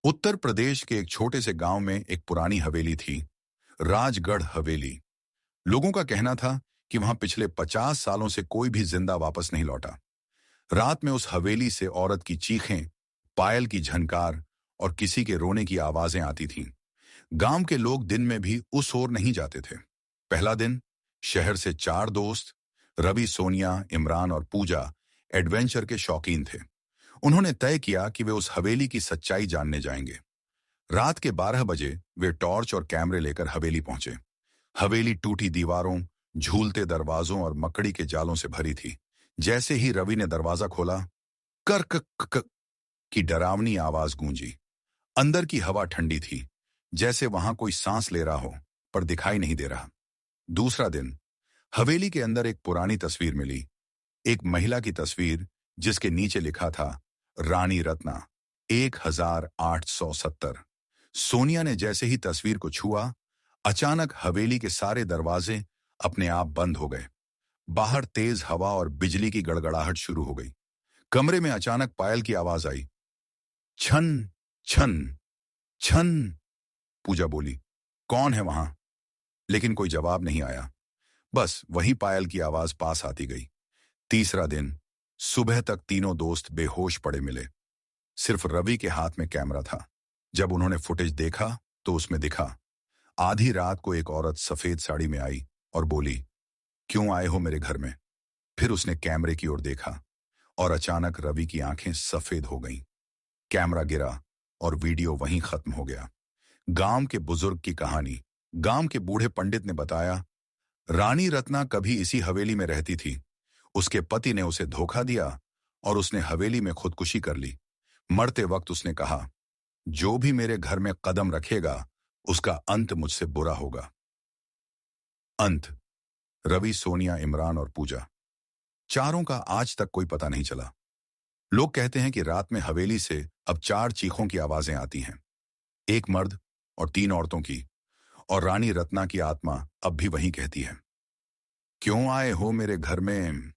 उत्तर प्रदेश के एक छोटे से गांव में एक पुरानी हवेली थी, राजगढ़ हवेली। लोगों का कहना था कि वहां पिछले 50 सालों से कोई भी जिंदा वापस नहीं लौटा। रात में उस हवेली से औरत की चीखें, पायल की झनकार और किसी के रोने की आवाजें आती थीं। गांव के लोग दिन में भी उस ओर नहीं जाते थे। पहला दिन, शहर से 4 दोस्त, रवि, सोनिया, इमरान और पूजा, एडवेंचर के शौकीन थे। उन्होंने तय किया कि वे उस हवेली की सच्चाई जानने जाएंगे। रात के 12 बजे वे टॉर्च और कैमरे लेकर हवेली पहुंचे। हवेली टूटी दीवारों, झूलते दरवाजों और मकड़ी के जालों से भरी थी। जैसे ही रवि ने दरवाजा खोला, कर क, क, क, की डरावनी आवाज गूंजी। अंदर की हवा ठंडी थी, जैसे वहां कोई सांस ले रहा हो, पर दिखाई नहीं दे रहा। दूसरा दिन, हवेली के अंदर एक पुरानी तस्वीर मिली। एक महिला की तस्वीर, जिसके नीचे लिखा था, रानी रत्ना, 1870। सोनिया ने जैसे ही तस्वीर को छुआ, अचानक हवेली के सारे दरवाजे अपने आप बंद हो गए। बाहर तेज हवा और बिजली की गड़गड़ाहट शुरू हो गई। कमरे में अचानक पायल की आवाज आई, छन छन छन। पूजा बोली, कौन है वहां? लेकिन कोई जवाब नहीं आया। बस वही पायल की आवाज पास आती गई। तीसरा दिन, सुबह तक तीनों दोस्त बेहोश पड़े मिले। सिर्फ रवि के हाथ में कैमरा था। जब उन्होंने फुटेज देखा तो उसमें दिखा, आधी रात को एक औरत सफेद साड़ी में आई और बोली, क्यों आए हो मेरे घर में? फिर उसने कैमरे की ओर देखा और अचानक रवि की आंखें सफेद हो गईं। कैमरा गिरा और वीडियो वहीं खत्म हो गया। गांव के बुजुर्ग की कहानी। गांव के बूढ़े पंडित ने बताया, रानी रत्ना कभी इसी हवेली में रहती थी। उसके पति ने उसे धोखा दिया और उसने हवेली में खुदकुशी कर ली। मरते वक्त उसने कहा, जो भी मेरे घर में कदम रखेगा, उसका अंत मुझसे बुरा होगा। अंत, रवि, सोनिया, इमरान और पूजा, चारों का आज तक कोई पता नहीं चला। लोग कहते हैं कि रात में हवेली से अब 4 चीखों की आवाजें आती हैं, एक मर्द और 3 औरतों की, और रानी रत्ना की आत्मा अब भी वहीं कहती है, क्यों आए हो मेरे घर में?